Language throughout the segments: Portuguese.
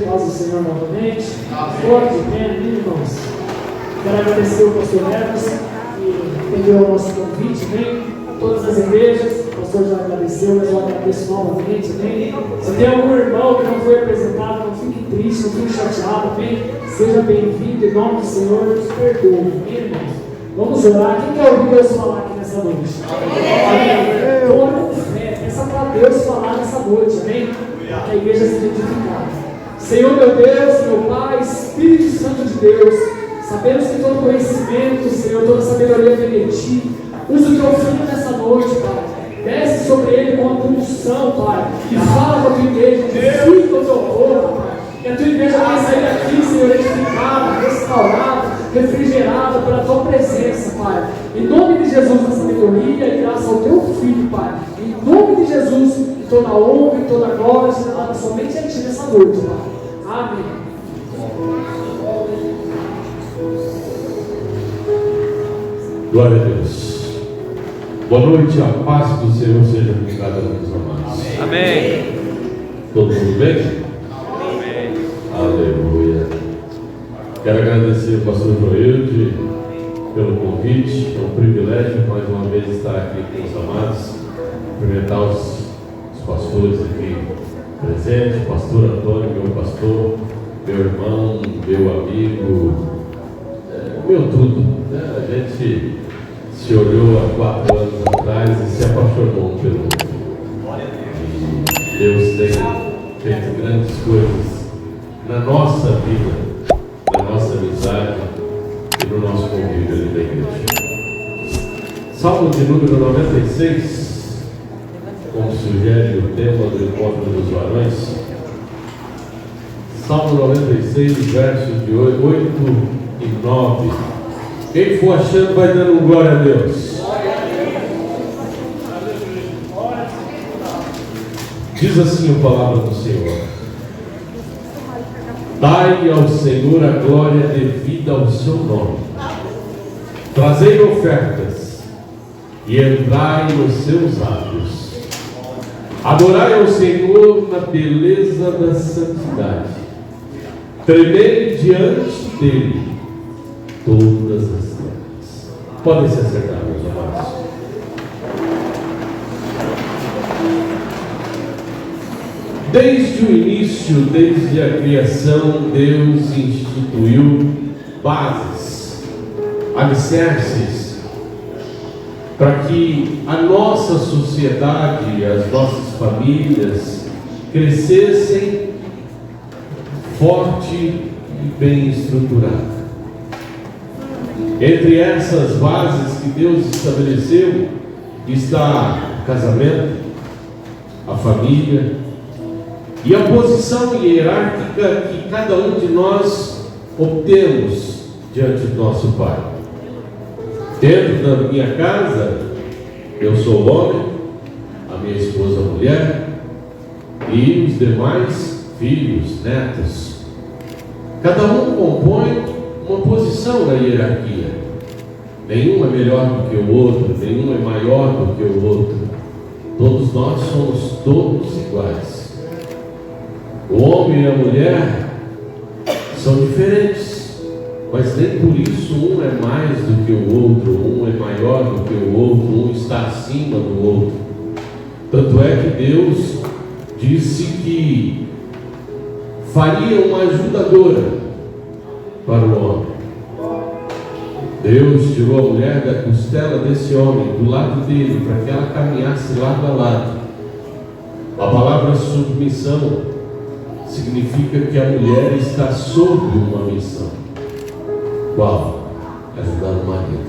Paz do Senhor novamente. Forte, bem, irmãos. Quero agradecer o pastor Neves que entendeu o nosso convite, amém? A todas as igrejas. O pastor já agradeceu, mas eu agradeço novamente, amém? Se tem algum irmão que não foi apresentado, não fique triste, não fique chateado, amém? Seja bem-vindo, em nome do Senhor, nos perdoe, amém, irmãos? Vamos orar. Quem quer ouvir Deus falar aqui nessa noite? Amém? Ora com fé, peça para Deus falar nessa noite, amém? Que a igreja seja edificada. Senhor meu Deus, meu Pai, Espírito Santo de Deus, sabemos que todo conhecimento, Senhor, toda sabedoria vem de Ti. Usa o Teu Filho nessa noite, Pai. Desce sobre ele com a condução, Pai. E fala com a Tua igreja, edifica o Teu povo, Pai. Que a Tua igreja vai sair daqui, Senhor, edificada, restaurada, refrigerada pela Tua presença, Pai. Em nome de Jesus, a sabedoria e graça ao Teu Filho, Pai. Em nome de Jesus, toda honra e toda glória será dada somente a Ti nessa noite, Pai. Amém. Glória a Deus. Boa noite, a paz do Senhor seja com cada um dos amados. Amém. Todo mundo bem? Amém. Aleluia. Quero agradecer ao pastor Joilde pelo convite. É um privilégio mais uma vez estar aqui com os amados, cumprimentar os pastores aqui presentes, pastor Antônio, meu pastor, meu irmão, meu amigo, meu tudo, né? A gente se olhou há 4 anos atrás e se apaixonou um pelo outro. E Deus tem feito grandes coisas na nossa vida, na nossa amizade e no nosso convívio ali da igreja. Salmo de número 96. Como sugere o tema do encontro dos varões, Salmo 96, versos de 8 e 9. Quem for achando vai dando glória a Deus. Diz assim a palavra do Senhor: dai ao Senhor a glória devida ao seu nome, trazei ofertas e entrai nos seus átrios. Adorai ao Senhor na beleza da santidade. Tremei diante dele todas as terras. Podem se acertar, meus amados. Desde o início, desde a criação, Deus instituiu bases, alicerces, para que a nossa sociedade, as nossas famílias crescessem forte e bem estruturada. Entre essas bases que Deus estabeleceu está o casamento, a família e a posição hierárquica que cada um de nós obtemos diante do nosso Pai. Dentro da minha casa, eu sou o homem, a minha esposa a mulher e os demais filhos, netos. Cada um compõe uma posição na hierarquia. Nenhum é melhor do que o outro, nenhum é maior do que o outro. Todos nós somos todos iguais. O homem e a mulher são diferentes, mas nem por isso um é mais do que o outro, um é maior do que o outro, um está acima do outro. Tanto é que Deus disse que faria uma ajudadora para o homem. Deus tirou a mulher da costela desse homem, do lado dele, para que ela caminhasse lado a lado. A palavra submissão significa que a mulher está sob uma missão. Qual? Ajudar o marido.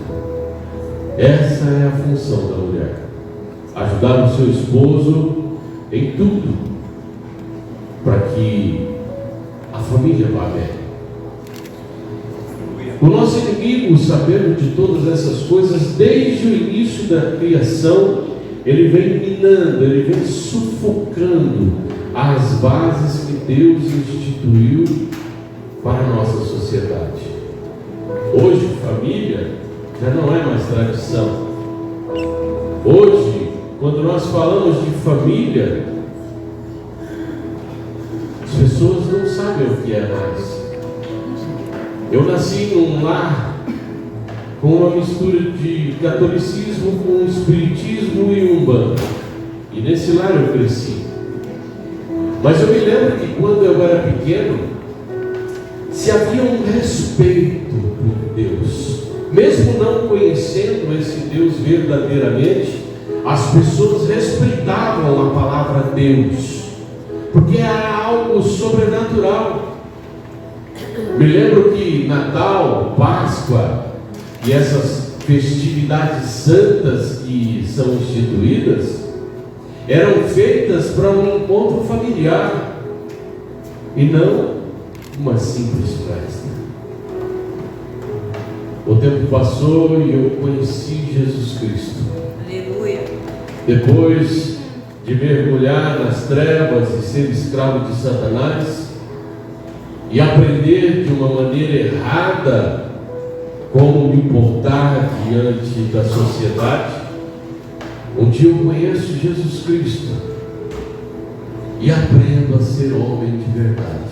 Essa é a função da mulher. Ajudar o seu esposo em tudo, para que a família vá bem. O nosso inimigo, sabendo de todas essas coisas, desde o início da criação, ele vem minando, ele vem sufocando as bases que Deus instituiu para a nossa sociedade. Hoje, família já não é mais tradição. Hoje, quando nós falamos de família, as pessoas não sabem sabe o que é mais. Eu nasci num lar com uma mistura de catolicismo com espiritismo e umbanda. E nesse lar eu cresci. Mas eu me lembro que quando eu era pequeno, se havia um respeito por Deus. Mesmo não conhecendo esse Deus verdadeiramente, as pessoas respeitavam a palavra Deus, porque era algo sobrenatural. Me lembro que Natal, Páscoa e essas festividades santas que são instituídas eram feitas para um encontro familiar e não uma simples festa. O tempo passou e eu conheci Jesus Cristo. Aleluia. Depois de mergulhar nas trevas e ser escravo de Satanás e aprender de uma maneira errada como me portar diante da sociedade, um dia eu conheço Jesus Cristo e aprendo a ser homem de verdade.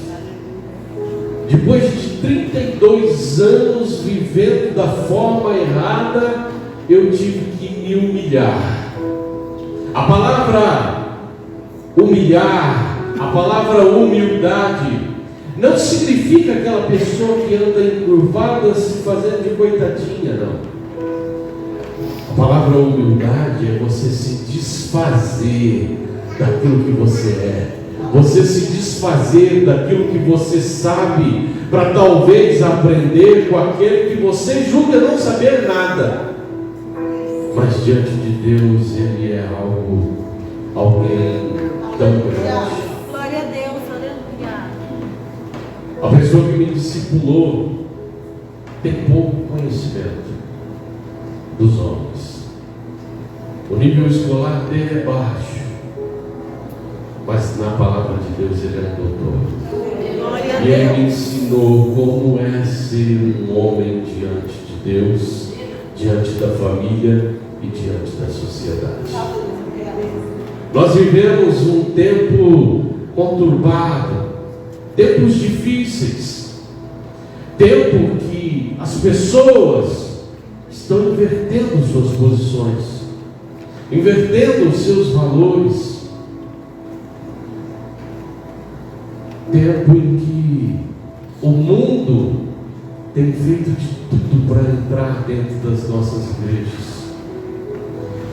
Depois de 32 anos vivendo da forma errada, eu tive que me humilhar. A palavra humilhar, a palavra humildade, não significa aquela pessoa que anda encurvada se fazendo de coitadinha, não. A palavra humildade é você se desfazer daquilo que você é. Você se desfazer daquilo que você sabe, para talvez aprender com aquele que você julga não saber nada. Mas diante de Deus, Ele é alguém tão grande. Glória a Deus, aleluia. A pessoa que me discipulou tem pouco conhecimento dos homens. O nível escolar dele é baixo, mas na palavra de Deus ele é doutor. Glória a E ele me Deus. ensinou como é ser um homem diante de Deus, diante da família e diante da sociedade. Nós vivemos um tempo conturbado, tempos difíceis, tempo que as pessoas estão invertendo suas posições, invertendo os seus valores. Tempo em que o mundo tem feito de tudo para entrar dentro das nossas igrejas.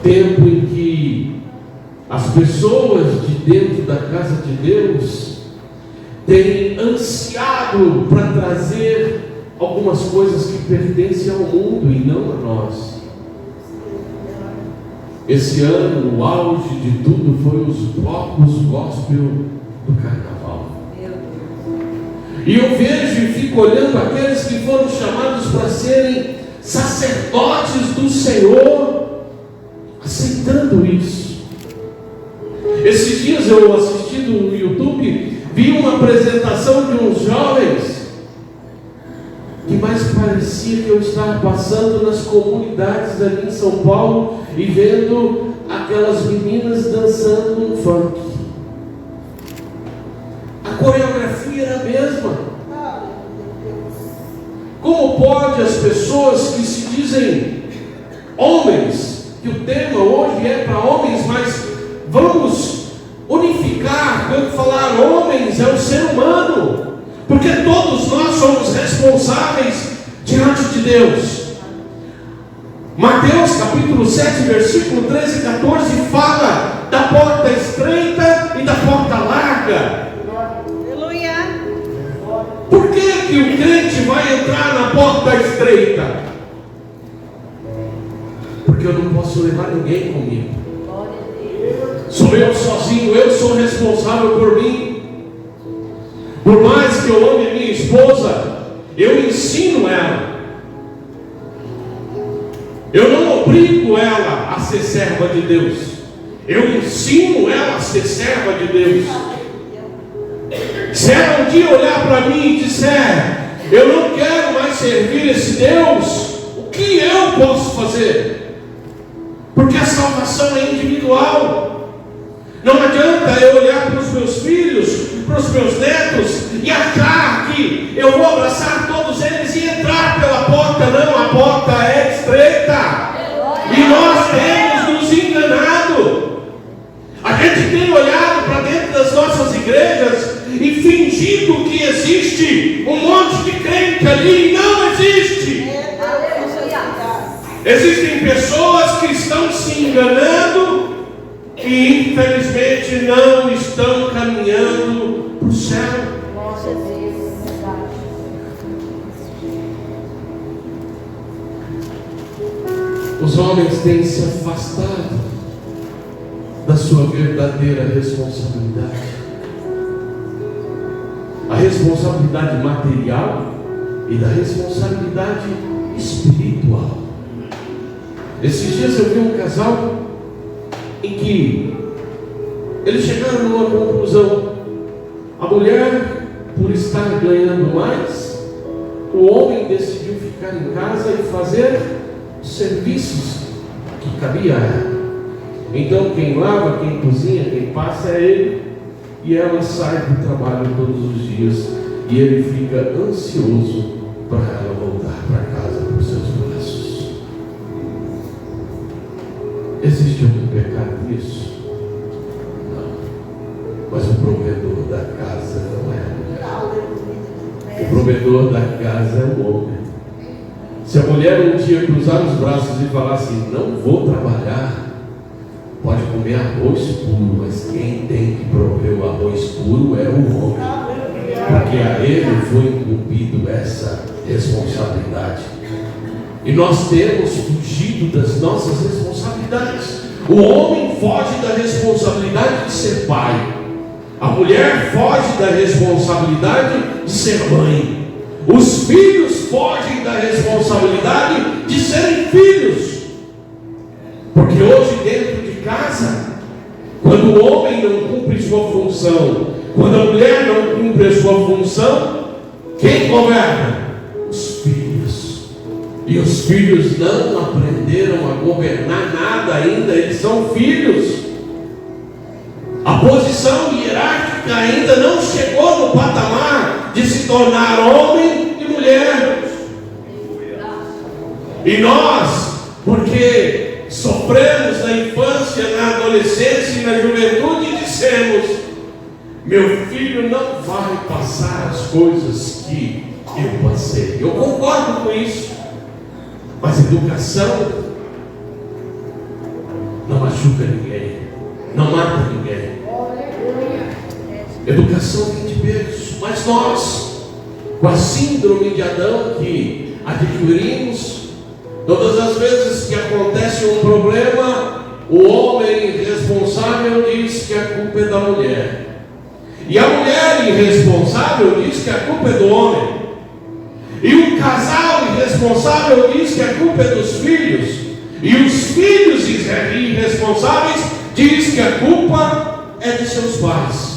Tempo em que as pessoas de dentro da casa de Deus têm ansiado para trazer algumas coisas que pertencem ao mundo e não a nós. Esse ano, o auge de tudo foi os blocos gospel do carnaval. E eu vejo e fico olhando aqueles que foram chamados para serem sacerdotes do Senhor, aceitando isso. Esses dias eu assisti no YouTube, vi uma apresentação de uns jovens que mais parecia que eu estava passando nas comunidades ali em São Paulo e vendo aquelas meninas dançando um funk. A coreografia era a mesma. Como pode as pessoas que se dizem homens, que o tema hoje é para homens, mas vamos unificar, quando falar homens é o ser humano, porque todos nós somos responsáveis diante de Deus. Mateus capítulo 7, versículo 13 e 14 fala da porta estreita e da porta larga. Por que o crente vai entrar na porta estreita? Porque eu não posso levar ninguém comigo. Sou eu sozinho, eu sou responsável por mim. Por mais que eu ame a minha esposa, eu ensino ela. Eu não obrigo ela a ser serva de Deus. Eu ensino ela a ser serva de Deus. Se ela um dia olhar para mim e disser, eu não quero mais servir esse Deus, o que eu posso fazer? Porque a salvação é individual. Não adianta eu olhar para os meus filhos para os meus netos e achar que eu vou abraçar todos eles e entrar pela porta. Não, a porta é estreita. E nós temos nos enganado. A gente tem olhado para dentro das nossas igrejas e fingido que existe um monte de crente ali. Não existe. Existem pessoas que estão se enganando e infelizmente não estão caminhando para o céu. Os homens têm se afastado da sua verdadeira responsabilidade. A responsabilidade material e da responsabilidade espiritual. Esses dias eu vi um casal em que eles chegaram numa conclusão. A mulher, por estar ganhando mais, o homem decidiu ficar em casa e fazer os serviços que cabia a ela. Então quem lava, quem cozinha, quem passa é ele, e ela sai do trabalho todos os dias e ele fica ansioso para ela voltar para casa por seus braços. Existe algum pecado nisso? Não. Mas o provedor da casa não é a mulher. O provedor da casa é o homem. Se a mulher um dia cruzar os braços e falar assim: não vou trabalhar, pode comer arroz puro, mas quem tem que prover o arroz puro é o homem, porque a ele foi incumbido essa responsabilidade. E nós temos fugido das nossas responsabilidades. O homem foge da responsabilidade de ser pai, a mulher foge da responsabilidade de ser mãe, os filhos fogem da responsabilidade de serem filhos. Porque hoje dentro de casa, quando o homem não cumpre sua função, quando a mulher não cumpre a sua função, quem governa? Os filhos. E os filhos não aprenderam a governar nada ainda, eles são filhos. A posição hierárquica ainda não chegou no patamar de se tornar homem e mulher. E nós, porque sofremos na infância, na adolescência e na juventude, dissemos: meu filho não vai passar as coisas que eu passei. Eu concordo com isso. Mas educação não machuca ninguém, não mata ninguém. Educação vem de berço. Mas nós, com a síndrome de Adão que adquirimos, todas as vezes que acontece um problema, o homem irresponsável diz que a culpa é da mulher, e a mulher irresponsável diz que a culpa é do homem, e o casal irresponsável diz que a culpa é dos filhos, e os filhos irresponsáveis diz que a culpa é de seus pais.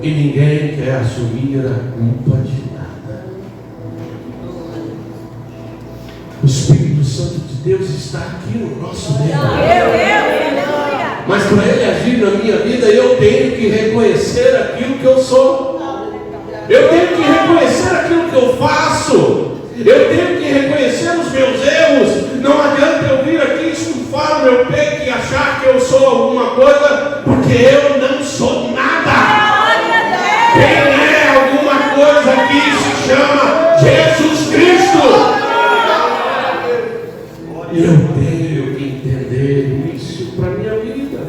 E ninguém quer assumir a culpa de nada. O Espírito Santo de Deus está aqui no nosso meio. Mas para Ele agir na minha vida, eu tenho que reconhecer aquilo que eu sou. Eu tenho que reconhecer aquilo que eu faço. Eu tenho que reconhecer os meus erros. Não adianta eu vir aqui estufar o meu peito e achar que eu sou alguma coisa, porque eu não sou nada. Quem é alguma coisa aqui se chama Jesus Cristo. Eu tenho que entender isso para a minha vida,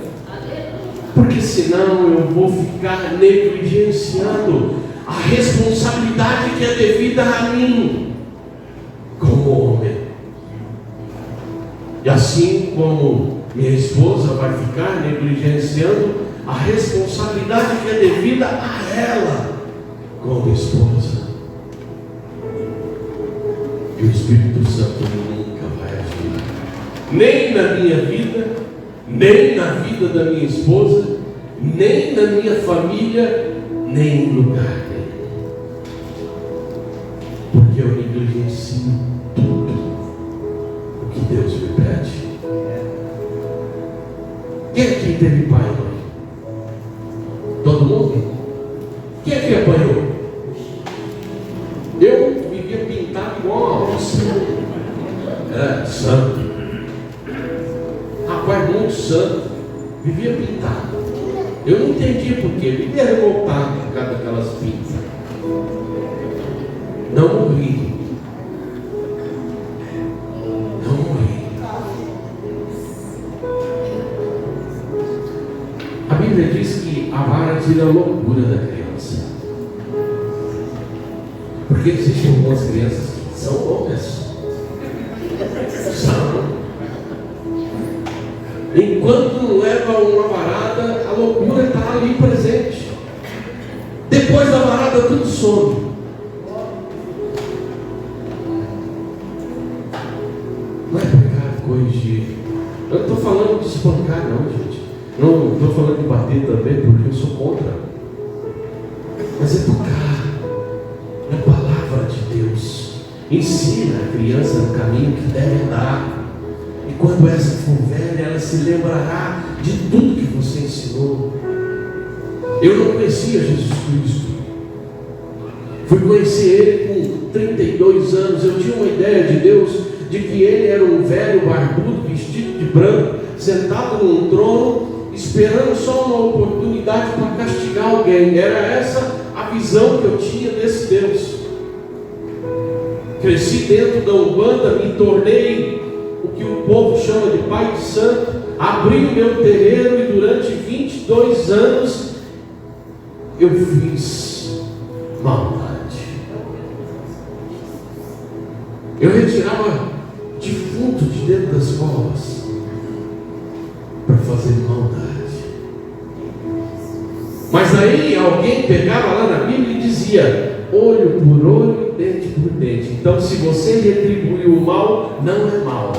porque senão eu vou ficar negligenciando a responsabilidade que é devida a mim como homem. E assim como minha esposa vai ficar negligenciando a responsabilidade que é devida a ela como esposa. E o Espírito Santo nunca vai agir, nem na minha vida, nem na vida da minha esposa, nem na minha família, nem em lugar nenhum, porque eu negligencio tudo o que Deus me pede. Quem aqui teve pai e mãe? Todo mundo? Nossa, era santo. Rapaz, muito santo. Vivia pintado. Eu não entendi porquê. Vivia revoltado por causa daquelas pintas. Não morri. Não morri. A Bíblia diz que a vara tira a loucura da criança. Porque existem algumas crianças que são loucas. São. Enquanto leva uma varada, a loucura está ali presente. Depois da varada, tudo some. Não é pecado corrigir. Eu não estou falando de espancar, não, gente. Não estou falando de bater também, porque eu sou contra. Mas é tocar na palavra de Deus. Ensina a criança no caminho que deve andar. E quando essa for velha, ela se lembrará de tudo que você ensinou. Eu não conhecia Jesus Cristo. Fui conhecer Ele com 32 anos. Eu tinha uma ideia de Deus, de que Ele era um velho barbudo, vestido de branco, sentado num trono, esperando só uma oportunidade para castigar alguém. Era essa a visão que eu tinha desse Deus. Cresci dentro da Umbanda, me tornei o que o povo chama de pai de santo, abri o meu terreiro e durante 22 anos eu fiz maldade. Eu retirava defunto de dentro das covas para fazer maldade. Mas aí alguém pegava lá na Bíblia e dizia: olho por olho, dente por dente. Então, se você retribuiu o mal, não é mal.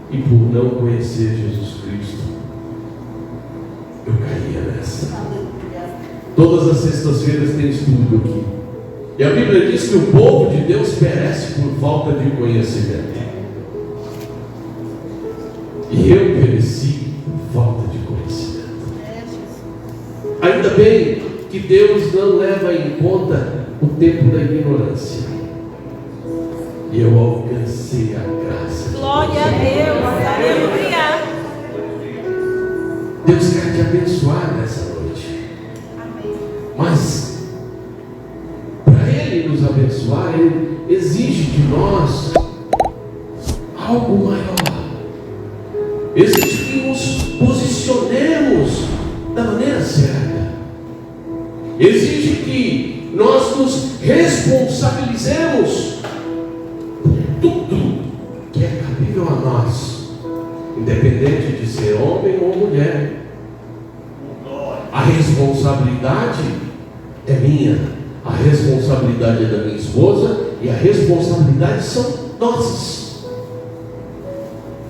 E por não conhecer Jesus Cristo, eu caía nessa. Todas as sextas-feiras tem estudo aqui. E a Bíblia diz que o povo de Deus perece por falta de conhecimento. E eu pereci por falta de conhecimento. Ainda bem que Deus não leva em conta o tempo da ignorância. E eu alcancei a graça. Glória a Deus. Aleluia. Deus quer te abençoar nessa noite. Amém. Mas para Ele nos abençoar, Ele exige de nós algo maior. Exige que nos posicionemos da maneira certa. Exige que nós nos responsabilizemos por tudo que é cabível a nós, independente de ser homem ou mulher. A responsabilidade é minha, a responsabilidade é da minha esposa e a responsabilidade são nossas.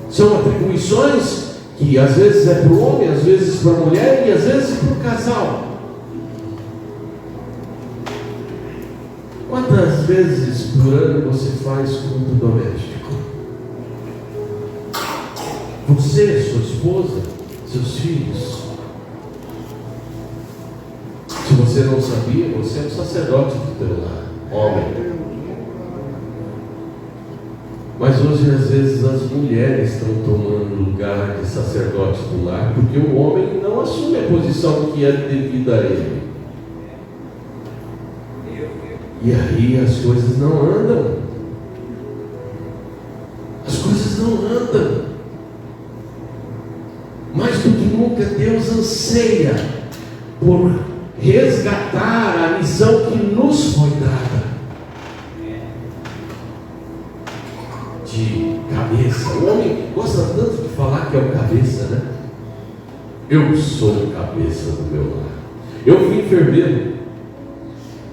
São atribuições que às vezes é para o homem, às vezes para a mulher e às vezes para o casal. Quantas vezes por ano você faz culto doméstico? Você, sua esposa, seus filhos. Se você não sabia, você é um sacerdote do teu lar, homem. Mas hoje, às vezes, as mulheres estão tomando lugar de sacerdote do lar, porque o homem não assume a posição que é devida a ele. E aí as coisas não andam. As coisas não andam. Mais do que nunca, Deus anseia por resgatar a missão que nos foi dada. De cabeça. O homem gosta tanto de falar que é o cabeça, né? Eu sou o cabeça do meu lar. Eu fui enfermeiro.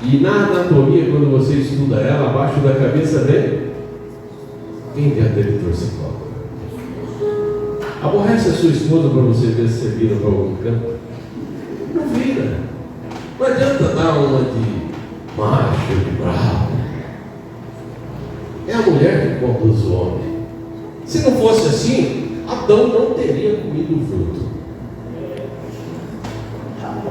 E na anatomia, quando você estuda ela, abaixo da cabeça vem. Quem já teve torcicolo? Aborrece a sua esposa para você ver se você vira para algum canto. Não vira. Não adianta dar uma de macho, de bravo. É a mulher que conduz o homem. Se não fosse assim, Adão não teria comido o fruto.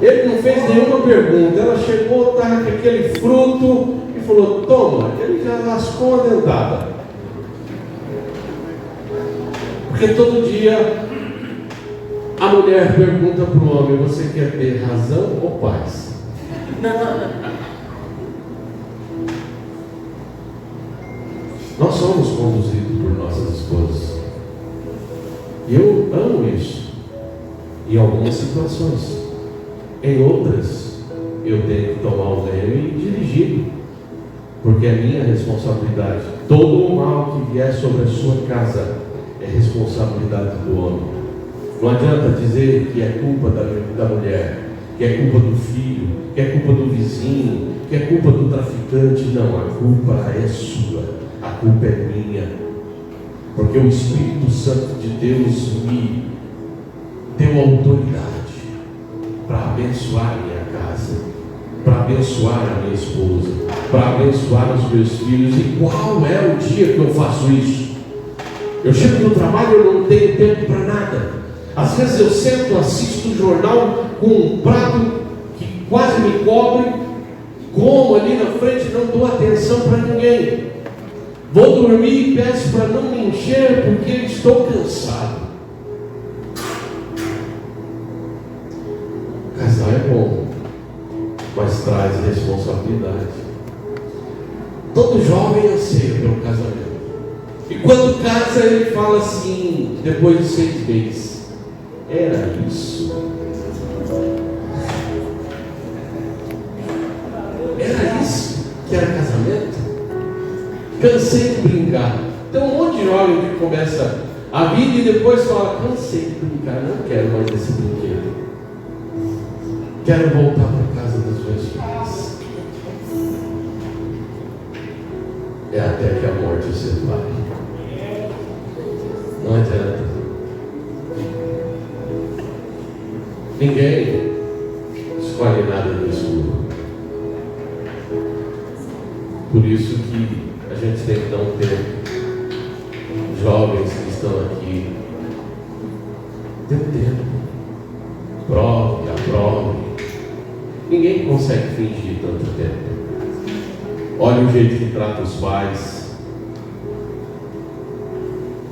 Ele não fez nenhuma pergunta. Ela chegou, estava com aquele fruto e falou: toma. Ele já lascou a dentada. Porque todo dia a mulher pergunta para o homem: você quer ter razão ou paz? Nós somos conduzidos por nossas esposas. E eu amo isso. Em algumas situações. Em outras, eu tenho que tomar o leme e dirigir. Porque é minha responsabilidade. Todo o mal que vier sobre a sua casa é responsabilidade do homem. Não adianta dizer que é culpa da mulher, que é culpa do filho, que é culpa do vizinho, que é culpa do traficante. Não, a culpa é sua, a culpa é minha. Porque o Espírito Santo de Deus me deu autoridade para abençoar a minha casa, para abençoar a minha esposa, para abençoar os meus filhos. E qual é o dia que eu faço isso? Eu chego no trabalho e eu não tenho tempo para nada. Às vezes eu sento, assisto o jornal com um prato que quase me cobre, como ali na frente, não dou atenção para ninguém. Vou dormir e peço para não me encher porque estou cansado. Casar é bom, mas traz responsabilidade. Todo jovem anseia pelo casamento. E quando casa, ele fala assim, depois de 6 meses: era isso? Era isso que era casamento? Cansei de brincar. Tem um monte de jovem que começa a vida e depois fala: cansei de brincar, não quero mais esse brinquedo. Quero voltar para casa dos meus filhos. É até que a morte o separe. Não adianta. Ninguém escolhe nada no escuro. Por isso que a gente tem que dar um tempo. Jovens que estão aqui, dê um tempo. Prove, aprove. Ninguém consegue fingir tanto tempo. Olha o jeito que trata os pais.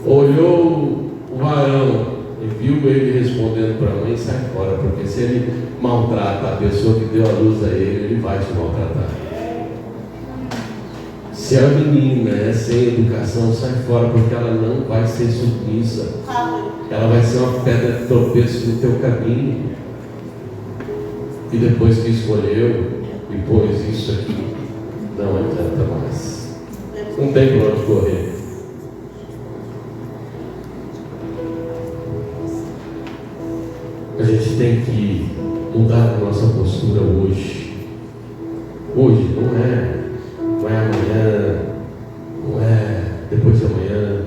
Olhou o varão e viu ele respondendo para a mãe: sai fora, porque se ele maltrata a pessoa que deu a luz a ele, ele vai te maltratar. Se a menina é sem educação, sai fora, porque ela não vai ser submissa. Ela vai ser uma pedra de tropeço no teu caminho. E depois que escolheu e pôs isso aqui, não adianta mais. Não tem para onde correr. A gente tem que mudar a nossa postura hoje. Hoje não é amanhã, não é depois de amanhã,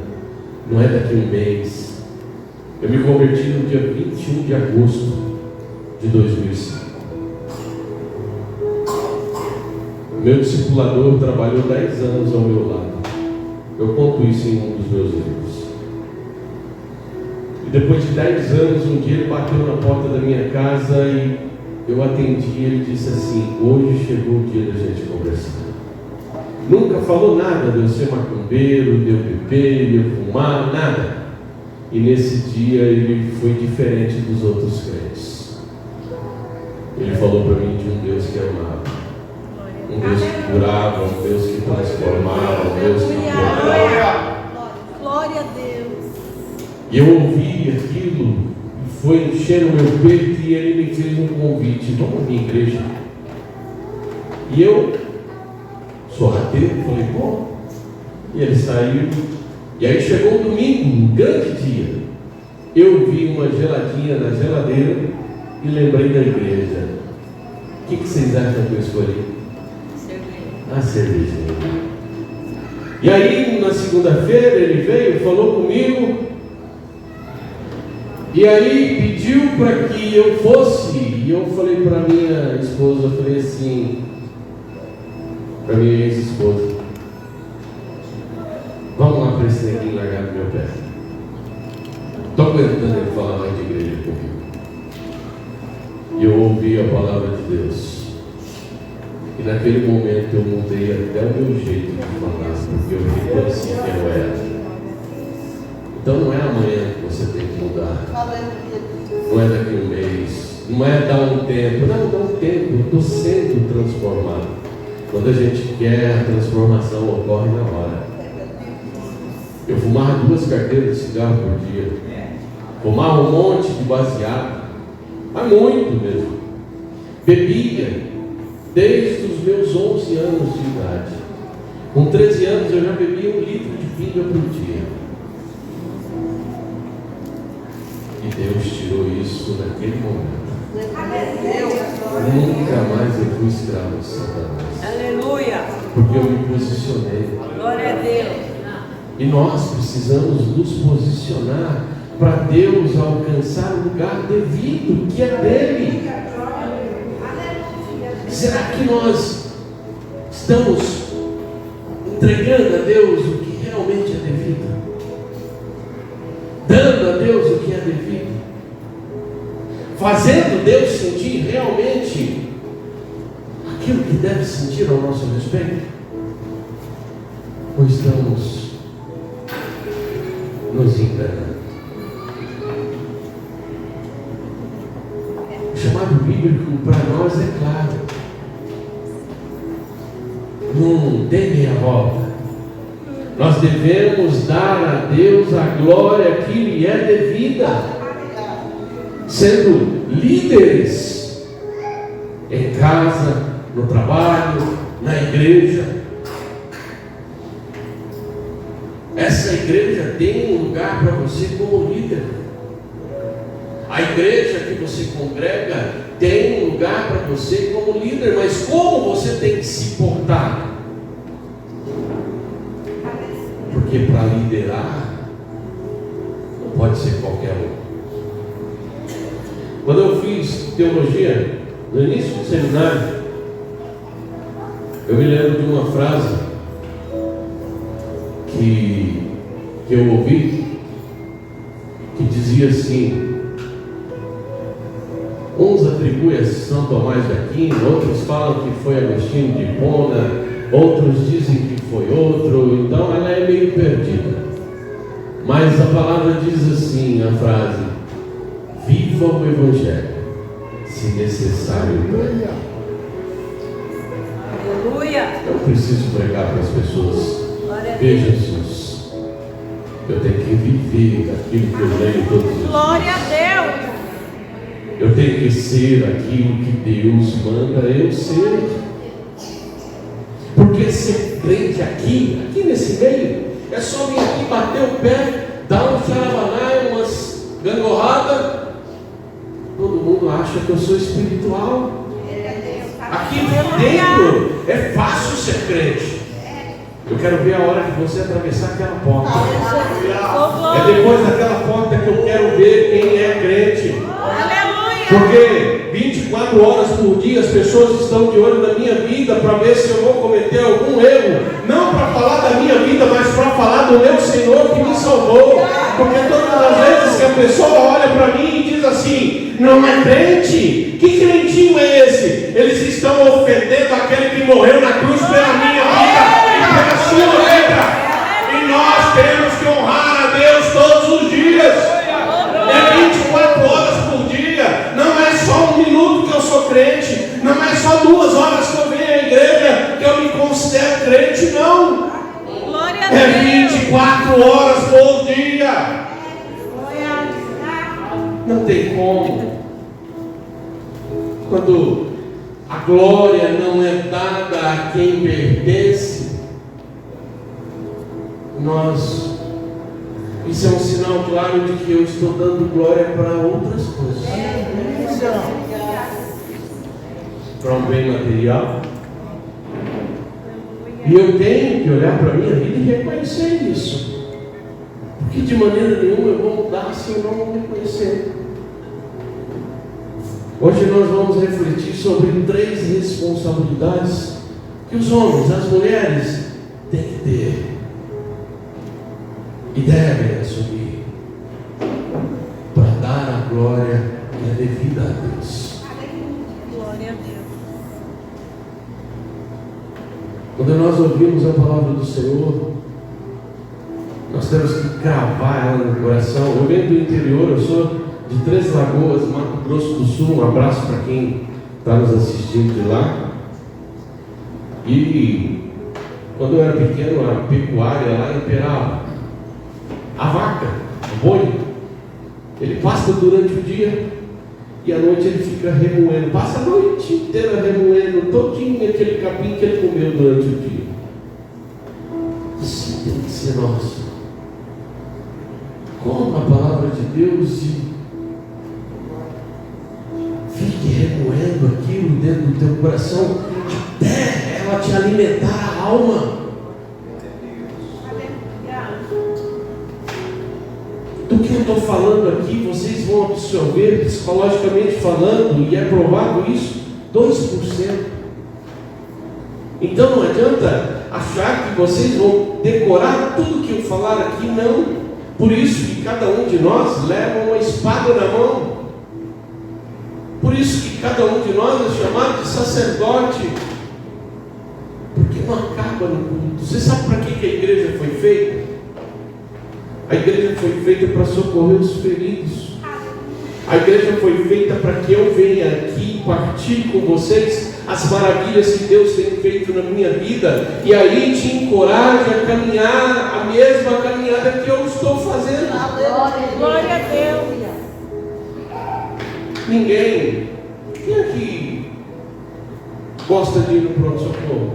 não é daqui a um mês. Eu me converti no dia 21 de agosto de 2005. Meu discipulador trabalhou 10 anos ao meu lado. Eu conto isso em um dos meus livros. E depois de 10 anos, um dia ele bateu na porta da minha casa e eu atendi e ele disse assim: hoje chegou o dia da gente conversar. Nunca falou nada de eu ser macumbeiro, de eu beber, de eu fumar, nada. E nesse dia ele foi diferente dos outros crentes. Ele falou para mim de um Deus que amava, um Deus que curava, um Deus que transformava, um Deus que perdoava. Glória a Deus. E eu ouvi aquilo e foi encher o meu peito e ele me fez um convite: vamos à minha igreja. E eu sou rateiro, falei: bom. E ele saiu. E aí chegou o domingo, um grande dia. Eu vi uma geladinha na geladeira e lembrei da igreja. O que vocês acham que eu escolhi? A cervejinha. E aí na segunda-feira ele veio, falou comigo. E aí pediu para que eu fosse. E eu falei para minha esposa, eu falei assim, para minha ex-esposa: vamos lá para esse neguinho largar no meu pé. Estou aguentando ele falar mais de igreja comigo. E eu ouvi a palavra de Deus. E naquele momento eu mudei até o meu jeito de falar, porque eu reconheci quem eu era. Então não é amanhã que você tem que mudar. Não é daqui a um mês. Não é dar um tempo. Não, dá um tempo. Eu estou sendo transformado. Quando a gente quer, a transformação ocorre na hora. Eu fumava 2 carteiras de cigarro por dia. Fumava um monte de baseado. Mas muito mesmo. Bebia desde os meus 11 anos de idade. Com 13 anos eu já bebia 1 litro de pinga por dia. E Deus tirou isso naquele momento. Nunca mais eu fui escravo de Satanás. Aleluia. Porque eu me posicionei. Glória a Deus. E nós precisamos nos posicionar para Deus alcançar o lugar devido, que é dele. Será que nós estamos entregando a Deus o que realmente é devido? Dando a Deus o que é devido? Fazendo Deus sentir realmente aquilo que deve sentir ao nosso respeito? Ou estamos nos enganando? O chamado bíblico para nós é claro. Não dê meia volta. Nós devemos dar a Deus a glória que lhe é devida, sendo líderes em casa, no trabalho, na igreja. Essa igreja tem um lugar para você como líder. A igreja que você congrega tem um lugar para você como líder, mas como você tem que se portar? Porque para liderar não pode ser qualquer um. Quando eu fiz teologia, no início do seminário, eu me lembro de uma frase que eu ouvi, que dizia assim: uns atribuem a São Tomás de Aquino, outros falam que foi Agostinho de Hipona, outros dizem que foi outro. Então ela é meio perdida. Mas a palavra diz assim, a frase: viva o Evangelho, se necessário pregar. Aleluia. Eu preciso pregar para as pessoas. Ver Jesus. Eu tenho que viver aquilo que eu leio todos os dias. Glória a Deus. Eu tenho que ser aquilo que Deus manda eu ser. Porque ser crente aqui nesse meio, é só vir aqui, bater o pé, dar um charabaná, umas gangorradas. Todo mundo acha que eu sou espiritual. Aqui dentro é fácil ser crente. Eu quero ver a hora que você atravessar aquela porta. É depois daquela porta que eu quero ver quem é crente. Porque 24 horas por dia as pessoas estão de olho na minha vida para ver se eu vou cometer algum erro. Não para falar da minha vida, mas para falar do meu Senhor que me salvou. Porque todas as vezes que a pessoa olha para mim e diz assim: não é crente? Que crentinho é esse? Eles estão ofendendo aquele que morreu na cruz pela minha vida e pela sua vida. E nós temos que honrar a Deus todos os dias. É 24 horas por dia. Não é só 1 minuto que eu sou crente. Não é só 2 horas que eu venho à igreja que eu me considero crente, não. É 24 horas por dia. Não tem como. Quando a glória não é dada a quem pertence, isso é um sinal claro de que eu estou dando glória para outras coisas. Para um bem material. E eu tenho que olhar para a minha vida e reconhecer isso. Porque de maneira nenhuma eu vou mudar se eu não reconhecer. Hoje nós vamos refletir sobre 3 responsabilidades que os homens, as mulheres têm que ter e devem assumir para dar a glória que é devida a Deus. Quando nós ouvimos a palavra do Senhor, nós temos que cravar ela no coração. Eu venho do interior, eu sou de Três Lagoas, Mato Grosso do Sul. Um abraço para quem está nos assistindo de lá. E quando eu era pequeno, a pecuária lá imperava. A vaca, o boi, ele pasta durante o dia e à noite ele fica remoendo. Passa a noite inteira remoendo todinho aquele capim que ele comeu durante o dia. Isso tem que ser nosso. Como a palavra de Deus e fique remoendo aquilo dentro do teu coração até ela te alimentar a alma. Do que eu estou falando aqui, vocês vão absorver psicologicamente falando, e é provado isso, 2%. Então não adianta achar que vocês vão decorar tudo que eu falar aqui, não. Por isso que cada um de nós leva uma espada na mão. Por isso que cada um de nós é chamado de sacerdote. Porque não acaba no culto. Você sabe para que a igreja foi feita? A igreja foi feita para socorrer os feridos. A igreja foi feita para que eu venha aqui partilhe com vocês as maravilhas que Deus tem feito na minha vida, e aí te encoraje a caminhar a mesma caminhada que eu estou fazendo. Glória a Deus. Ninguém. Quem aqui gosta de ir no pronto-socorro?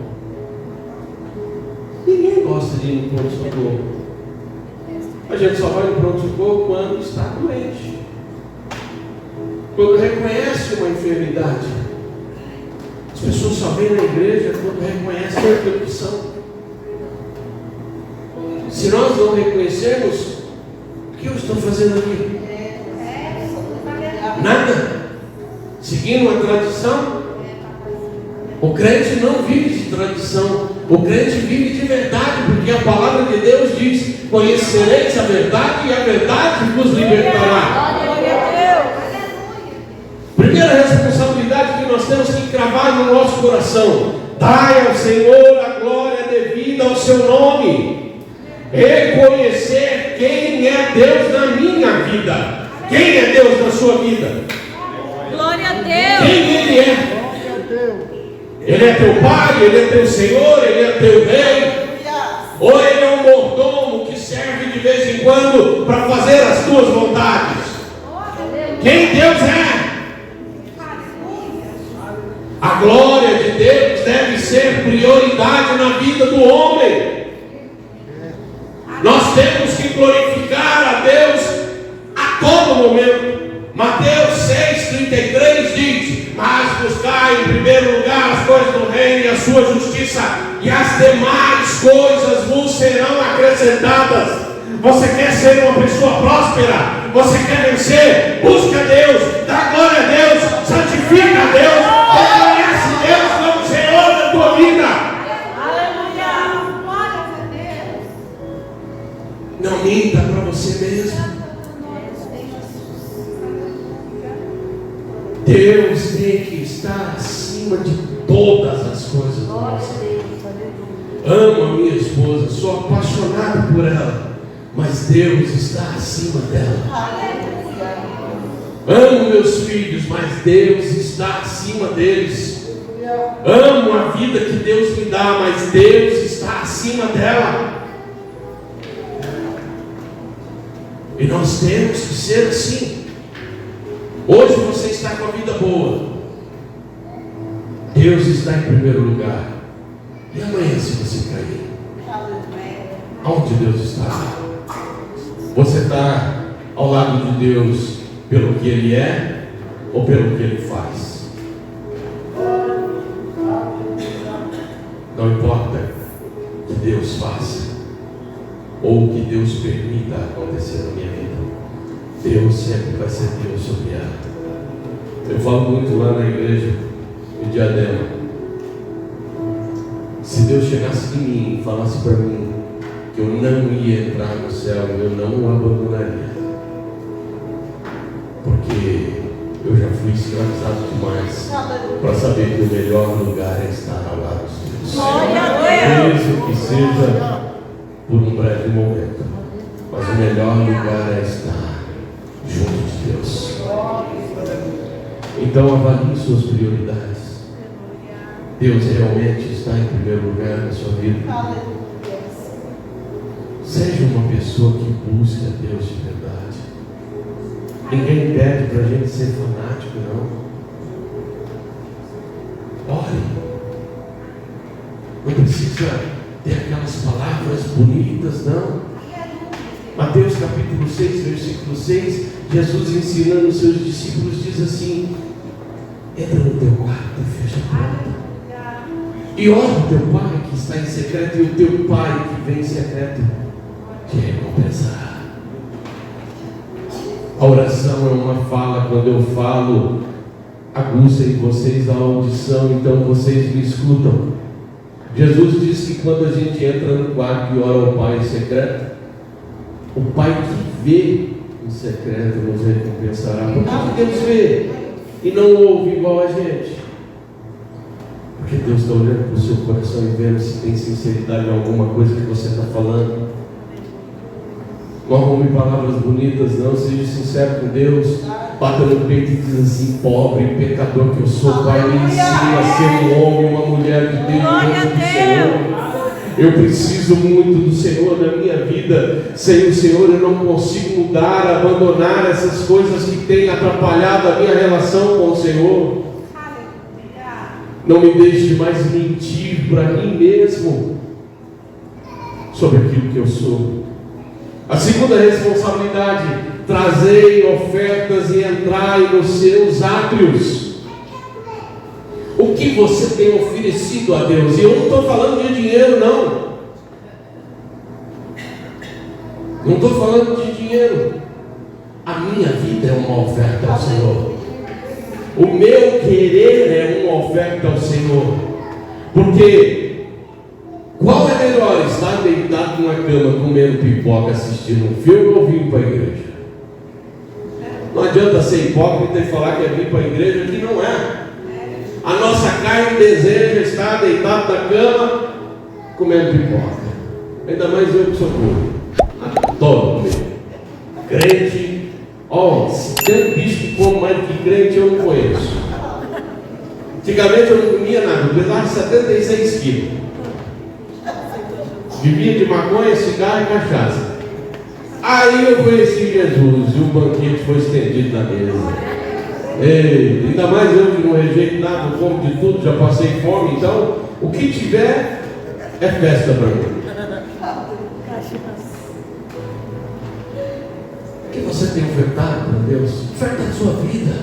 Ninguém gosta de ir no pronto-socorro. A gente só vai no pronto-socorro quando está doente, quando reconhece uma enfermidade. As pessoas só vêm na igreja quando reconhecem a corrupção. Se nós não reconhecermos, o que eu estou fazendo aqui? Nada. Seguindo uma tradição. O crente não vive de tradição. O crente vive de verdade, porque a palavra de Deus diz: conhecereis a verdade e a verdade vos libertará. Primeira responsabilidade que nós temos que cravar no nosso coração: dai ao Senhor a glória devida ao seu nome. Reconhecer quem é Deus na minha vida. Quem é Deus na sua vida? Glória a Deus. Quem Ele é? Ele é teu Pai, Ele é teu Senhor, Ele é teu Rei. Ou Ele é um mordomo que serve de vez em quando para fazer as tuas vontades? Quem Deus é? A glória de Deus deve ser prioridade na vida do homem. Nós temos que glorificar a Deus a todo momento. Mateus 6,33 diz: mas buscai em primeiro lugar as coisas do reino e a sua justiça, e as demais coisas vos serão acrescentadas. Você quer ser uma pessoa próspera? Você quer vencer? Busca Deus, dá glória a Deus, santifica a Deus, reconhece Deus como Senhor da tua vida. Aleluia. Glória a Deus. Não minta para você mesmo. Deus tem que estar acima de todas as coisas da nossa vida. Amo a minha esposa, sou apaixonado por ela, mas Deus está acima dela. Amo meus filhos, mas Deus está acima deles. Amo a vida que Deus me dá, mas Deus está acima dela. E nós temos que ser assim. Hoje você está com a vida boa, Deus está em primeiro lugar. E amanhã, se você cair, aonde Deus está? Você está ao lado de Deus pelo que Ele é ou pelo que Ele faz? Não importa o que Deus faça ou o que Deus permita acontecer na minha vida, Deus sempre vai ser Deus sobre ela. Eu falo muito lá na igreja de Diadema. Se Deus chegasse em mim e falasse para mim que eu não ia entrar no céu, eu não o abandonaria. Porque eu já fui escravizado demais para saber que o melhor lugar é estar ao lado de Deus. Glória a Deus. seja por um breve momento, mas o melhor lugar é estar junto de Deus. Então avalie suas prioridades. Deus realmente está em primeiro lugar na sua vida. Seja uma pessoa que busque a Deus de verdade. Ninguém pede para a gente ser fanático, não. Ore. Não precisa ter aquelas palavras bonitas, não. Mateus capítulo 6, versículo 6, Jesus ensinando os seus discípulos diz assim: entra no teu quarto e fecha a porta. E ora o teu Pai que está em secreto, e o teu Pai que vem em secreto te recompensará. A oração é uma fala. Quando eu falo, aguça em vocês a audição, então vocês me escutam. Jesus disse que quando a gente entra no quarto e ora ao Pai em secreto, o Pai que vê em secreto nos recompensará. Por que Deus vê e não ouve igual a gente? Porque Deus está olhando para o seu coração e vendo se tem sinceridade em alguma coisa que você está falando. Não arrume palavras bonitas, não. Seja sincero com Deus. Bata no peito e diz assim: pobre, pecador que eu sou, Pai, me ensina a ser um homem, uma mulher de Deus, do Senhor. Eu preciso muito do Senhor na minha vida. Sem o Senhor eu não consigo mudar, abandonar essas coisas que têm atrapalhado a minha relação com o Senhor. Não me deixe mais mentir para mim mesmo sobre aquilo que eu sou. A segunda responsabilidade: trazei ofertas e entrai nos seus átrios. O que você tem oferecido a Deus? E eu não estou falando de dinheiro, não. Não estou falando de dinheiro. A minha vida é uma oferta ao Senhor. O meu querer é uma oferta ao Senhor. Porque qual é melhor, estar deitado numa cama comendo pipoca, assistindo um filme, ou vir para a igreja? Não adianta ser hipócrita e falar que é vir para a igreja, que não é. A nossa carne deseja estar deitado na cama comendo pipoca. Ainda mais eu que sou burro. Adoro comer. Crente, se tem um bicho que come mais que crente, eu não conheço. Antigamente eu não comia nada, eu pesava 76 quilos. Vivia de maconha, cigarro e cachaça. Aí eu conheci Jesus e o banquete foi estendido na mesa. Ei, ainda mais eu que não rejeito nada, eu como de tudo, já passei fome, então o que tiver é festa para mim. O que você tem ofertado para Deus? Oferta a sua vida.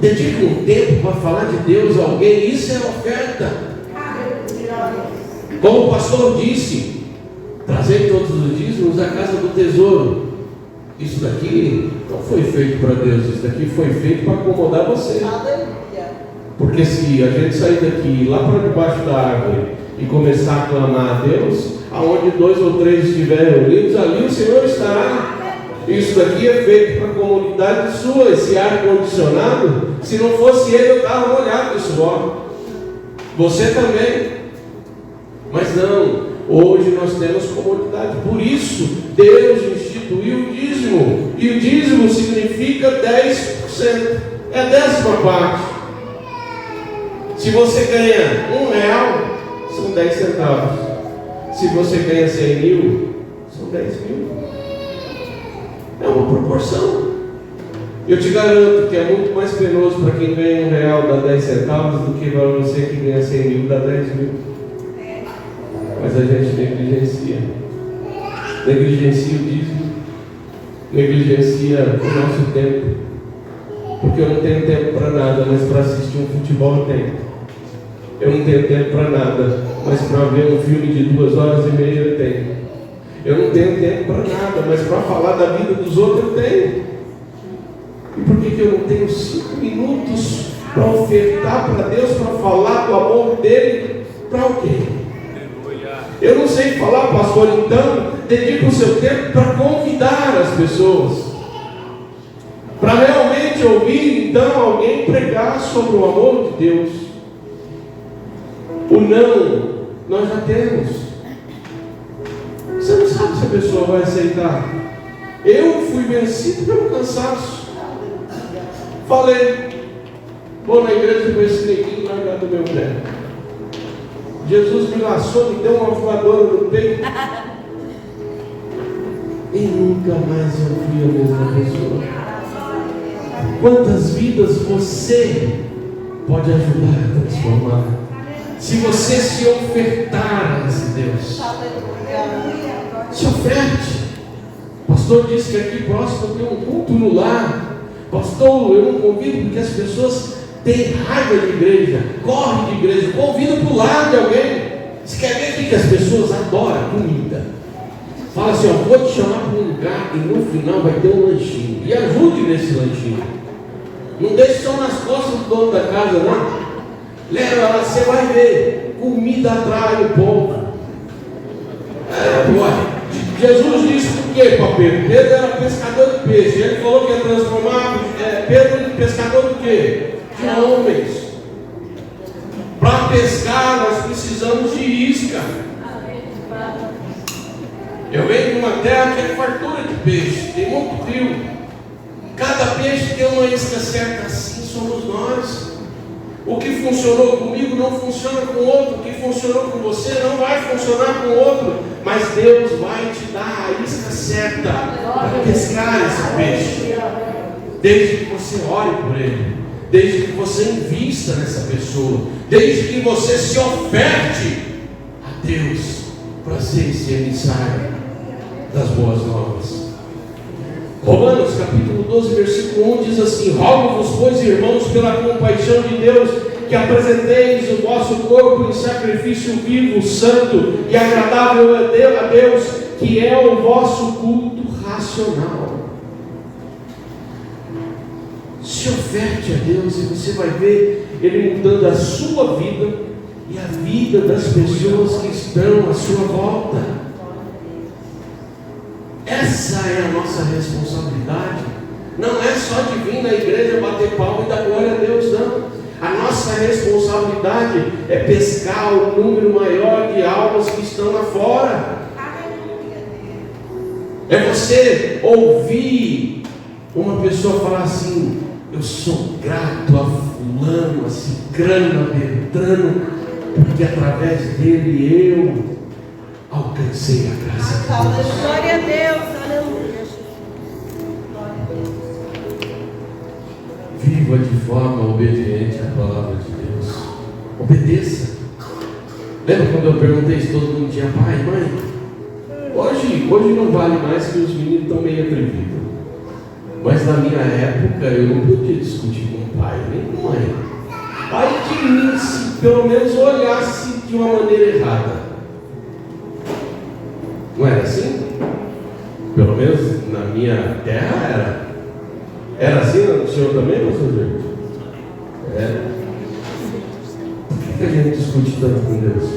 Dedique um tempo para falar de Deus a alguém, isso é oferta. Como o pastor disse, trazei todos os dízimos à casa do tesouro. Isso daqui não foi feito para Deus, isso daqui foi feito para acomodar você. Porque se a gente sair daqui, lá para debaixo da árvore, e começar a clamar a Deus, aonde 2 ou 3 estiverem reunidos, ali o Senhor estará. Isso daqui é feito para a comunidade sua. Esse ar condicionado, se não fosse ele, eu estava molhado de suor. Você também. Mas não, hoje nós temos comodidade. Por isso, Deus instituiu o dízimo. E o dízimo significa 10%. É a 10ª parte. Se você ganha R$1, são 10 centavos. Se você ganha 100 mil, são 10 mil. É uma proporção. Eu te garanto que é muito mais penoso para quem ganha R$1 dá 10 centavos do que para você que ganha 100 mil dá 10 mil. Mas a gente negligencia o dízimo, negligencia o nosso tempo. Porque eu não tenho tempo para nada, mas para assistir um futebol eu tenho. Eu não tenho tempo para nada, mas para ver um filme de 2 horas e meia eu tenho. Eu não tenho tempo para nada, mas para falar da vida dos outros eu tenho. E por que eu não tenho 5 minutos para ofertar para Deus, para falar do amor dele para alguém? Eu não sei falar, pastor, então dedica o seu tempo para convidar as pessoas, para realmente ouvir então alguém pregar sobre o amor de Deus. O não nós já temos. Você não sabe se a pessoa vai aceitar. Eu fui vencido pelo cansaço. Falei, vou na igreja com esse neguinho largado do meu pé. Jesus me laçou, me deu uma voadora no peito. E nunca mais eu fui a mesma pessoa. Quantas vidas você pode ajudar a transformar? Se você se ofertar a esse Deus. Se oferte. O pastor disse que aqui próximo tem um culto no lar. Pastor, eu não convido porque as pessoas têm raiva de igreja, correm de igreja, convida para o lar de alguém. Você quer ver o que as pessoas adoram? Comida. Fala assim, ó, vou te chamar para um lugar e no final vai ter um lanchinho. E ajude nesse lanchinho. Não deixe só nas costas do dono da casa, não. Leva ela, você vai ver. Comida atrai o povo. Jesus disse por quê para Pedro? Pedro era pescador de peixe. Ele falou que ia transformar Pedro em pescador de quê? De homens. Para pescar nós precisamos de isca. Eu venho de uma terra que é fartura de peixe, tem muito rio. Cada peixe tem uma isca certa, assim somos nós. O que funcionou comigo não funciona com o outro. O que funcionou com você não vai funcionar com o outro. Mas Deus vai te dar a isca certa para pescar esse peixe. Desde que você ore por ele, desde que você invista nessa pessoa, desde que você se oferte a Deus para ser esse emissário das boas novas. Romanos capítulo 12, versículo 1 diz assim: rogo-vos, pois, irmãos, pela compaixão de Deus, que apresenteis o vosso corpo em sacrifício vivo, santo e agradável a Deus, que é o vosso culto racional. Se oferte a Deus e você vai ver Ele mudando a sua vida e a vida das pessoas que estão à sua volta. Essa é a nossa responsabilidade. Não é só de vir na igreja, bater palma e dar glória a Deus, não. A nossa responsabilidade é pescar o número maior de almas que estão lá fora. É você ouvir uma pessoa falar assim: eu sou grato a fulano, a cicrano, a beltrano, porque através dele eu alcancei a graça de Deus. Glória a Deus, aleluia. Viva de forma obediente à palavra de Deus. Obedeça. Lembra quando eu perguntei se todo mundo tinha pai e mãe? Hoje não vale mais, que os meninos estão meio atrevidos. Mas na minha época eu não podia discutir com pai nem com mãe. Pai de mim, se pelo menos olhasse de uma maneira errada. Não era assim? Pelo menos na minha terra era. Era assim no senhor também, pastor Jorge? É. Por que a gente discute tanto com Deus?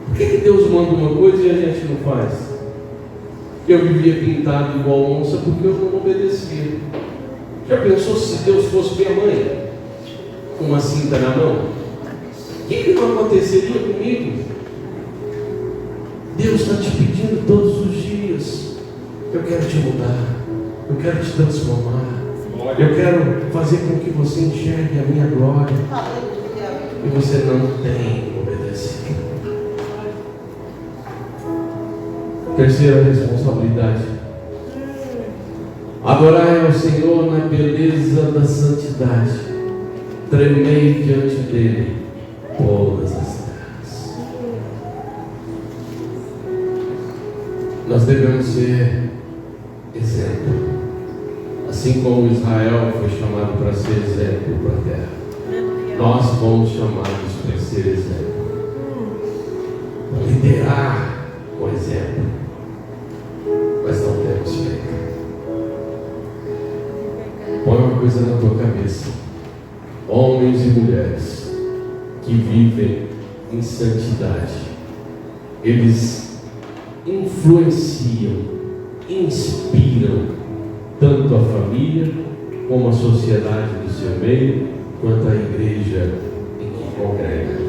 Por que Deus manda uma coisa e a gente não faz? Eu vivia pintado igual onça porque eu não obedecia. Já pensou se Deus fosse minha mãe? Com uma cinta na mão? O que não aconteceria comigo? Deus está te pedindo todos os dias: eu quero te mudar, eu quero te transformar, eu quero fazer com que você enxergue a minha glória. E você não tem obedecido. Terceira responsabilidade: adorai ao Senhor na beleza da santidade, tremei diante dele todas as terras. Nós devemos ser exemplo, assim como Israel foi chamado para ser exemplo para a terra. Nós fomos chamados para ser exemplo, para liderar com exemplo, mas não temos feito. Põe uma coisa na tua cabeça: homens e mulheres que vivem em santidade, eles influenciam, inspiram tanto a família como a sociedade do seu meio, quanto a igreja em que congrega.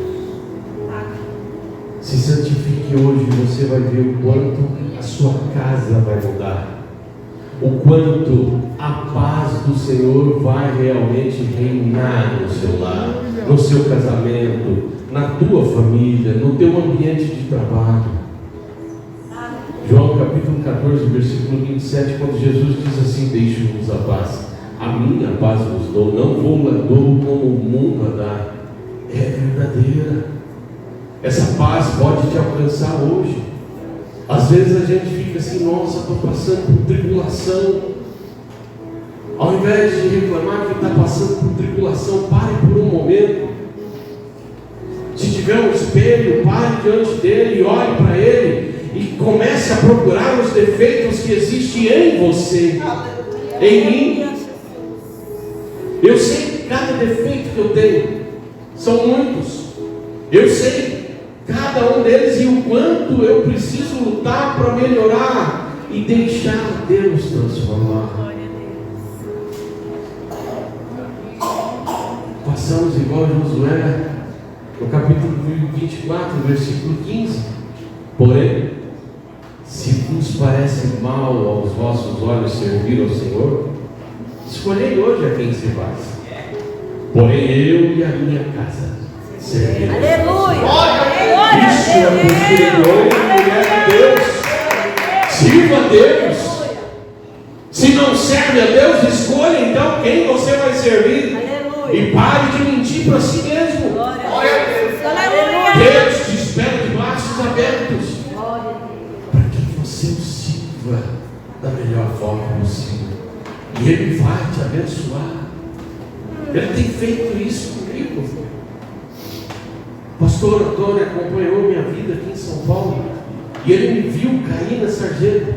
Se santifique hoje, você vai ver o quanto a sua casa vai mudar, o quanto a paz do Senhor vai realmente reinar no seu lar, no seu casamento, na tua família, no teu ambiente de trabalho. João capítulo 14, versículo 27, quando Jesus diz assim: deixe-vos a paz, a minha paz vos dou, não vou lá dou como o mundo a dá. É verdadeira. Essa paz pode te alcançar hoje. Às vezes a gente fica assim: nossa, estou passando por tribulação. Ao invés de reclamar que está passando por tribulação, pare por um momento. Se tiver um espelho, pare diante dele e olhe para ele e comece a procurar os defeitos que existem em você, em mim. Eu sei cada defeito que eu tenho, são muitos. Eu sei cada um deles e o quanto eu preciso lutar para melhorar e deixar Deus transformar. Passamos igual Josué no capítulo 24, versículo 15. Porém, se vos parece mal aos vossos olhos servir ao Senhor, escolhei hoje a quem servais. Porém eu e a minha casa serviremos. Aleluia! Isso é postura de homem e mulher de Deus. Sirva a Deus. Se não serve a Deus, escolha então quem você vai servir. E pare de mentir para si mesmo. Deus te espera de braços abertos para que você o sirva da melhor forma possível. E Ele vai te abençoar. Ele tem feito isso comigo. Pastor Antônio acompanhou minha vida aqui em São Paulo e ele me viu cair na sarjeta.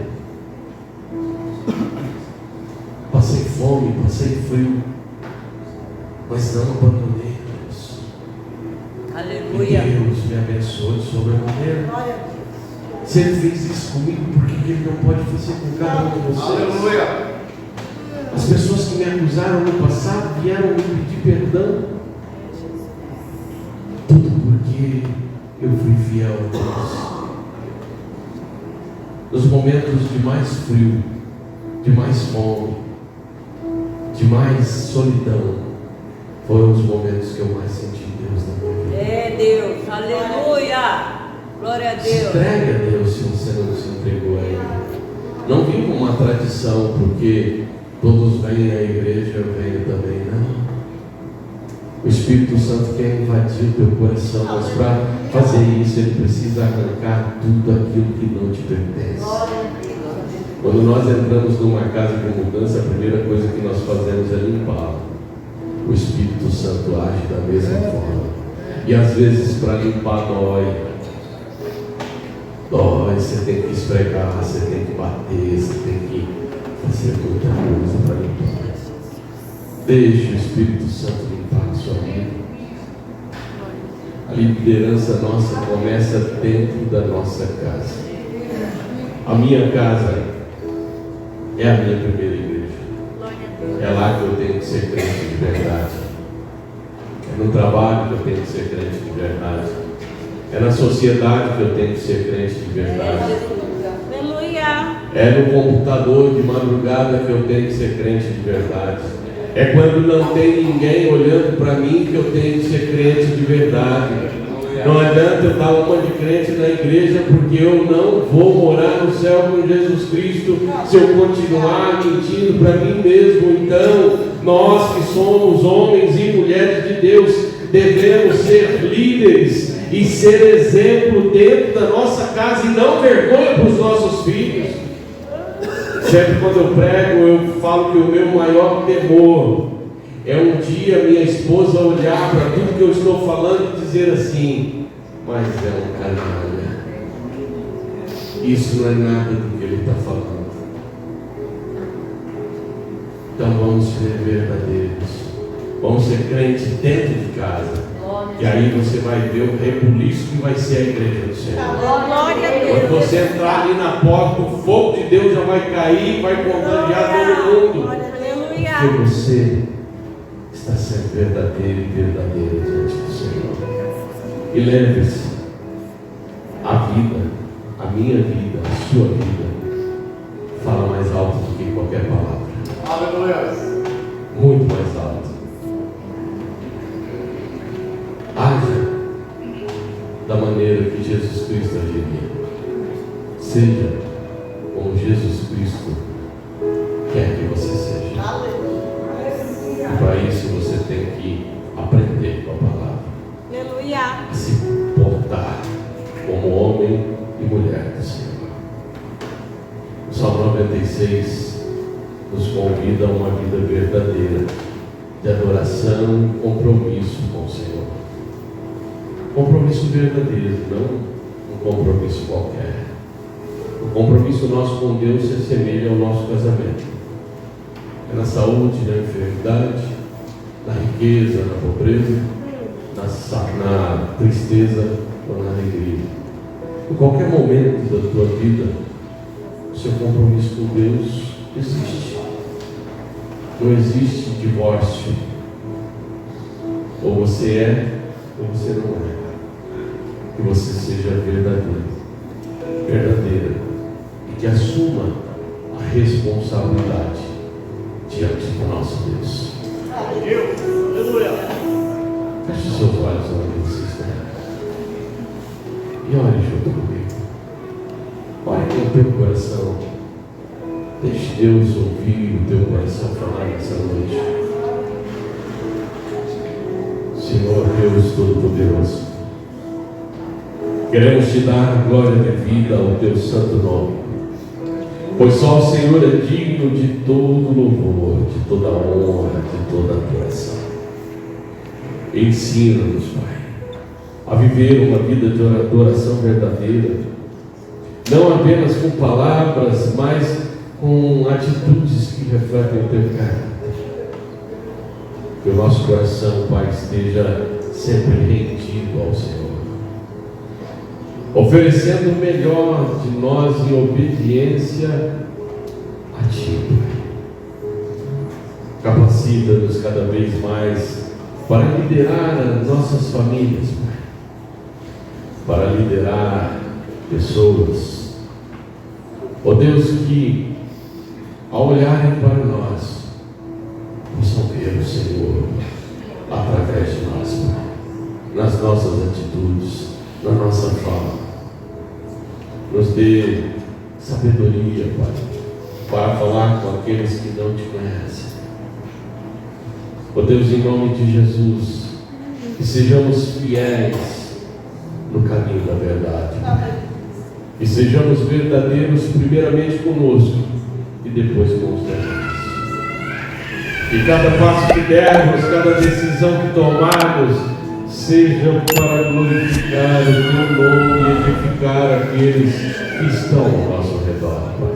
Passei fome, passei frio, mas não abandonei Deus. Aleluia! E Deus me abençoou de sobremaneira. Se Ele fez isso comigo, por que Ele não pode fazer com cada um de vocês? Aleluia! As pessoas que me acusaram no passado vieram me pedir perdão. Tudo porque eu fui fiel a Deus. Nos momentos de mais frio, de mais fome, de mais solidão, foram os momentos que eu mais senti Deus na minha vida. É Deus, aleluia! Glória a Se Deus! entregue a Deus se você não se entregou a Ele. Não viva uma tradição porque todos vêm à igreja, eu venho também, não. O Espírito Santo quer invadir o teu coração, mas para fazer isso Ele precisa arrancar tudo aquilo que não te pertence. Quando nós entramos numa casa de mudança, a primeira coisa que nós fazemos é limpá-la. O Espírito Santo age da mesma forma. E às vezes para limpar dói, você tem que esfregar, você tem que bater, você tem que fazer muita coisa para limpar. Deixe o Espírito Santo limpar a sua vida. A liderança nossa começa dentro da nossa casa. A minha casa é a minha primeira igreja. É lá que eu tenho que ser crente de verdade. É no trabalho que eu tenho que ser crente de verdade. É na sociedade que eu tenho que ser crente de verdade. Aleluia! É no computador de madrugada que eu tenho que ser crente de verdade. É quando não tem ninguém olhando para mim que eu tenho que ser crente de verdade. Não adianta eu dar uma de crente na igreja, porque eu não vou morar no céu com Jesus Cristo se eu continuar mentindo para mim mesmo. Então, nós que somos homens e mulheres de Deus, devemos ser líderes e ser exemplo dentro da nossa casa e não vergonha para os nossos filhos. Sempre quando eu prego, eu falo que o meu maior temor é um dia minha esposa olhar para tudo que eu estou falando e dizer assim: mas é um canalha, isso não é nada do que ele está falando. Então vamos ser verdadeiros, vamos ser crentes dentro de casa. E aí você vai ver o rebuliço que vai ser a igreja do Senhor. Glória a Deus! Quando você entrar ali na porta, o fogo de Deus já vai cair, vai contagiar todo mundo. Aleluia! Porque você está sendo verdadeiro e verdadeiro diante do Senhor. E lembre-se, vida, a minha vida, a sua vida, fala mais alto do que qualquer palavra. Aleluia. Muito mais alto. Haja da maneira que Jesus Cristo agiria. Seja como Jesus Cristo quer que você seja. E para isso você tem que aprender com a palavra. Aleluia. A se portar como homem e mulher do Senhor. O Salmo 96 nos convida a uma vida verdadeira de adoração e compromisso com o Senhor. Compromisso verdadeiro, não um compromisso qualquer. O compromisso nosso com Deus se assemelha ao nosso casamento. É na saúde, na enfermidade, na riqueza, na pobreza, na tristeza ou na alegria. Em qualquer momento da tua vida, o seu compromisso com Deus existe. Não existe divórcio. Ou você é, ou você não é. Que você seja verdadeira, e que assuma a responsabilidade diante do nosso Deus. Aleluia. Feche os seus olhos onde você está. E ore junto comigo. Ore com o teu coração. Deixe Deus ouvir o teu coração falar nessa noite. Senhor Deus Todo-Poderoso, queremos te dar a glória devida ao teu santo nome, pois só o Senhor é digno de todo louvor, de toda honra, de toda adoração. Ensina-nos, Pai, a viver uma vida de adoração verdadeira, não apenas com palavras, mas com atitudes que refletem o teu caráter. Que o nosso coração, Pai, esteja sempre rendido ao Senhor, oferecendo o melhor de nós em obediência a Ti. Capacita-nos cada vez mais para liderar as nossas famílias, Pai, para liderar pessoas. Ó Deus, que ao olharem para nós, possam ver o Senhor através de nós, Pai, nas nossas atitudes, na nossa fala. Nos dê sabedoria, Pai, para falar com aqueles que não te conhecem. Ó Deus, em nome de Jesus, que sejamos fiéis no caminho da verdade, Pai. E sejamos verdadeiros primeiramente conosco e depois com os demais. E cada passo que dermos, cada decisão que tomarmos, seja para glorificar o teu nome e edificar aqueles que estão ao nosso redor, Pai.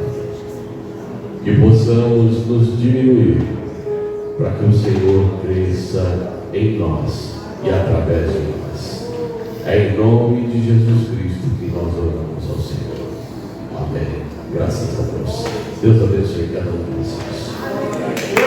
Que possamos nos diminuir para que o Senhor cresça em nós e através de nós. É em nome de Jesus Cristo que nós oramos ao Senhor. Amém. Graças a Deus. Deus abençoe cada um de vocês.